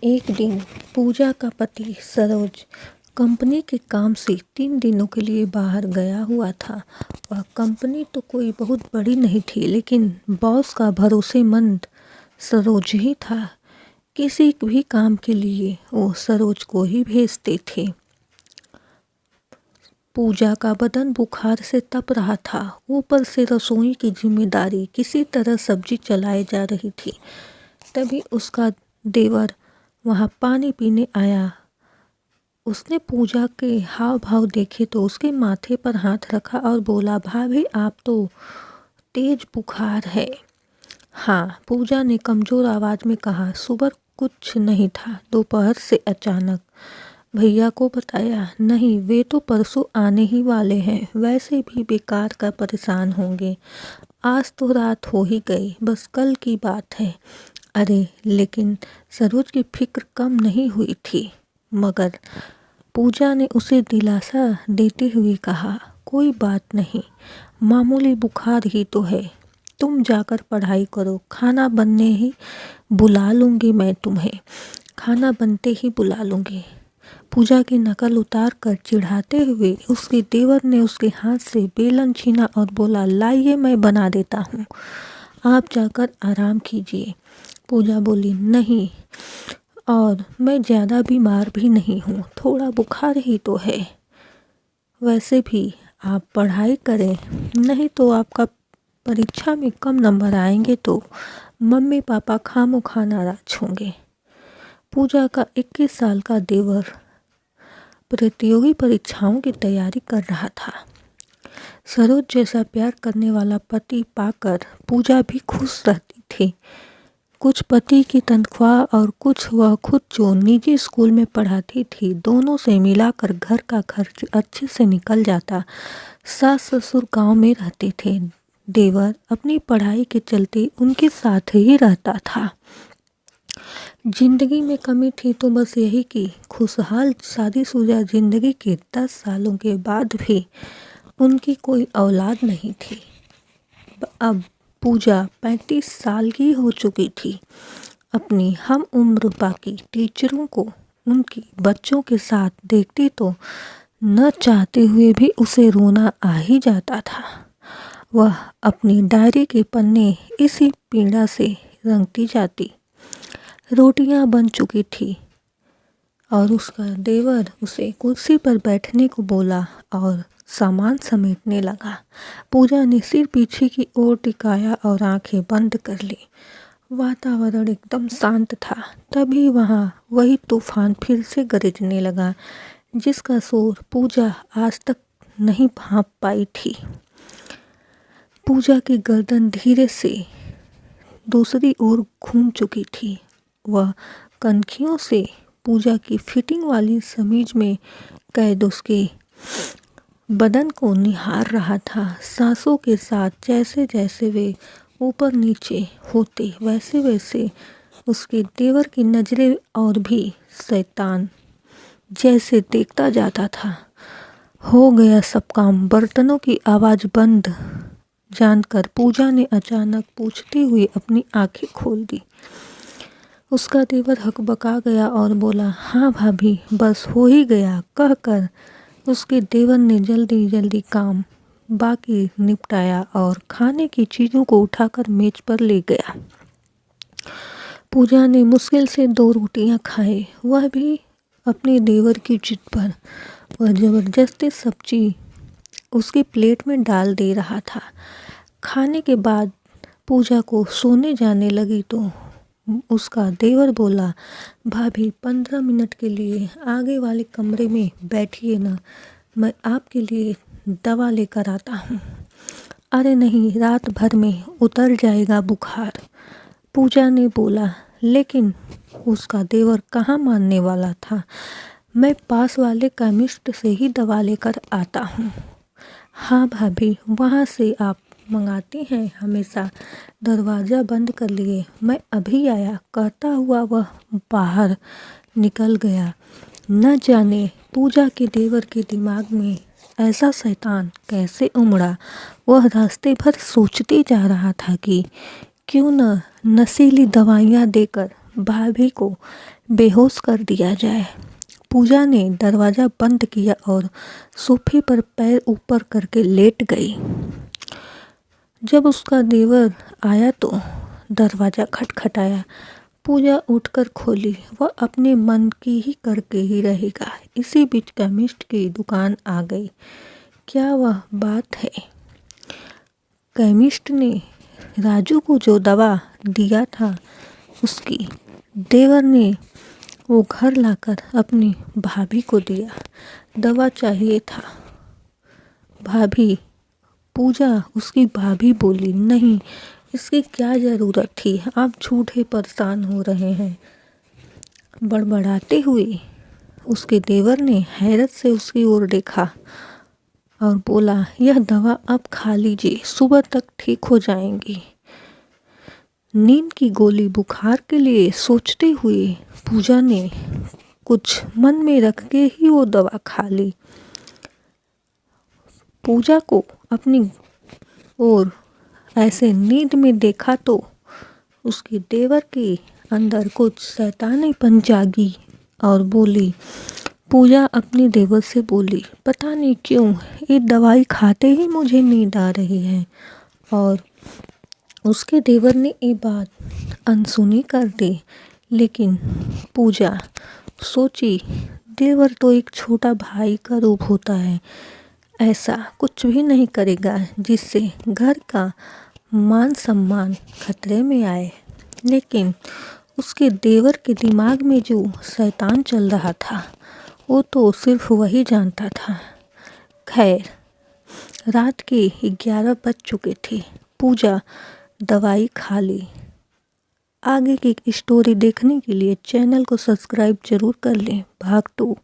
एक दिन पूजा का पति सरोज कंपनी के काम से 3 दिनों के लिए बाहर गया हुआ था। वह कंपनी तो कोई बहुत बड़ी नहीं थी, लेकिन बॉस का भरोसेमंद सरोज ही था। किसी भी काम के लिए वो सरोज को ही भेजते थे। पूजा का बदन बुखार से तप रहा था। ऊपर से रसोई की जिम्मेदारी, किसी तरह सब्जी चलाई जा रही थी। तभी उसका देवर वहाँ पानी पीने आया। उसने पूजा के हाव भाव देखे तो उसके माथे पर हाथ रखा और बोला, भाभी आप तो तेज बुखार है। हाँ, पूजा ने कमज़ोर आवाज़ में कहा। सुबह कुछ नहीं था, दोपहर से अचानक। भैया को बताया, नहीं वे तो परसों आने ही वाले हैं, वैसे भी बेकार का परेशान होंगे। आज तो रात हो ही गई, बस कल की बात है। अरे लेकिन सरोज की फिक्र कम नहीं हुई थी, मगर पूजा ने उसे दिलासा देते हुए कहा, कोई बात नहीं, मामूली बुखार ही तो है। तुम जाकर पढ़ाई करो, खाना बनने ही बुला लूँगी मैं तुम्हें, खाना बनते ही बुला लूँगी। पूजा की नकल उतार कर चिढ़ाते हुए उसके देवर ने उसके हाथ से बेलन छीना और बोला, लाइए मैं बना देता हूँ, आप जाकर आराम कीजिए। पूजा बोली, नहीं, और मैं ज़्यादा बीमार भी नहीं हूँ, थोड़ा बुखार ही तो है। वैसे भी आप पढ़ाई करें, नहीं तो आपका परीक्षा में कम नंबर आएंगे तो मम्मी पापा खामोखा नाराज होंगे। पूजा का 21 साल का देवर प्रतियोगी परीक्षाओं की तैयारी कर रहा था। सरोज जैसा प्यार करने वाला पति पाकर पूजा भी खुश रहती थी। कुछ पति की तनख्वाह और कुछ वह खुद जो निजी स्कूल में पढ़ाती थी, दोनों से मिलाकर घर का खर्च अच्छे से निकल जाता। सास ससुर गांव में रहते थे। देवर अपनी पढ़ाई के चलते उनके साथ ही रहता था। जिंदगी में कमी थी तो बस यही कि खुशहाल शादीशुदा जिंदगी के 10 सालों के बाद भी उनकी कोई औलाद नहीं थी। अब पूजा 35 साल की हो चुकी थी। अपनी हम उम्र बाकी टीचरों को उनके बच्चों के साथ देखती तो न चाहते हुए भी उसे रोना आ ही जाता था। वह अपनी डायरी के पन्ने इसी पीड़ा से रंगती जाती। रोटियां बन चुकी थी और उसका देवर उसे कुर्सी पर बैठने को बोला और सामान समेटने लगा। पूजा ने सिर पीछे की ओर टिकाया और आंखें बंद कर ली। वातावरण एकदम शांत था। तभी वहाँ वही तूफान फिर से गरजने लगा, जिसका शोर पूजा आज तक नहीं भांप पाई थी। पूजा की गर्दन धीरे से दूसरी ओर घूम चुकी थी। वह कनखियों से पूजा की फिटिंग वाली समीज में कैद उसके बदन को निहार रहा था। सांसों के साथ जैसे जैसे वे ऊपर नीचे होते, वैसे वैसे उसके देवर की नज़रें और भी शैतान जैसे देखता जाता था। हो गया सब काम। बर्तनों की आवाज़ बंद जानकर पूजा ने अचानक पूछती हुई अपनी आंखें खोल दी। उसका देवर हकबका गया और बोला, हाँ भाभी, बस हो ही गया, कहकर उसके देवर ने जल्दी जल्दी काम बाकी निपटाया और खाने की चीज़ों को उठाकर मेज पर ले गया। पूजा ने मुश्किल से 2 रोटियां खाई, वह भी अपने देवर की जिद पर। वह ज़बरदस्ती सब्जी उसकी प्लेट में डाल दे रहा था। खाने के बाद पूजा को सोने जाने लगी तो उसका देवर बोला, भाभी 15 मिनट के लिए आगे वाले कमरे में बैठिए ना, मैं आपके लिए दवा लेकर आता हूँ। अरे नहीं, रात भर में उतर जाएगा बुखार, पूजा ने बोला। लेकिन उसका देवर कहाँ मानने वाला था। मैं पास वाले केमिस्ट से ही दवा लेकर आता हूँ। हाँ भाभी, वहाँ से आप मंगाती हैं हमेशा। दरवाज़ा बंद कर लिए, मैं अभी आया, कहता हुआ वह बाहर निकल गया। न जाने पूजा के देवर के दिमाग में ऐसा शैतान कैसे उमड़ा। वह रास्ते भर सोचते जा रहा था कि क्यों न नशीली दवाइयाँ देकर भाभी को बेहोश कर दिया जाए। पूजा ने दरवाज़ा बंद किया और सोफे पर पैर ऊपर करके लेट गई। जब उसका देवर आया तो दरवाज़ा खटखटाया। पूजा उठकर खोली। वह अपने मन की ही करके ही रहेगा। इसी बीच केमिस्ट की दुकान आ गई। क्या वह बात है? केमिस्ट ने राजू को जो दवा दिया था उसकी देवर ने वो घर लाकर अपनी भाभी को दिया। दवा चाहिए था भाभी। पूजा उसकी भाभी बोली, नहीं, इसकी क्या ज़रूरत थी? आप झूठे परेशान हो रहे हैं। बड़बड़ाते हुए उसके देवर ने हैरत से उसकी ओर देखा और बोला, यह दवा अब खा लीजिए, सुबह तक ठीक हो जाएंगी। नींद की गोली बुखार के लिए सोचते हुए पूजा ने कुछ मन में रख के ही वो दवा खा ली। पूजा को अपनी ओर ऐसे नींद में देखा तो उसके देवर के अंदर कुछ शैतानीपन जागी और बोली। पूजा अपने देवर से बोली, पता नहीं क्यों ये दवाई खाते ही मुझे नींद आ रही है। और उसके देवर ने ये बात अनसुनी कर दी। लेकिन पूजा सोची, देवर तो एक छोटा भाई का रूप होता है, ऐसा कुछ भी नहीं करेगा जिससे घर का मान सम्मान खतरे में आए। लेकिन उसके देवर के दिमाग में जो शैतान चल रहा था वो तो सिर्फ वही जानता था। खैर, रात के 11 बज चुके थे। पूजा दवाई खा ली। आगे की स्टोरी देखने के लिए चैनल को सब्सक्राइब जरूर कर लें। भाग 2।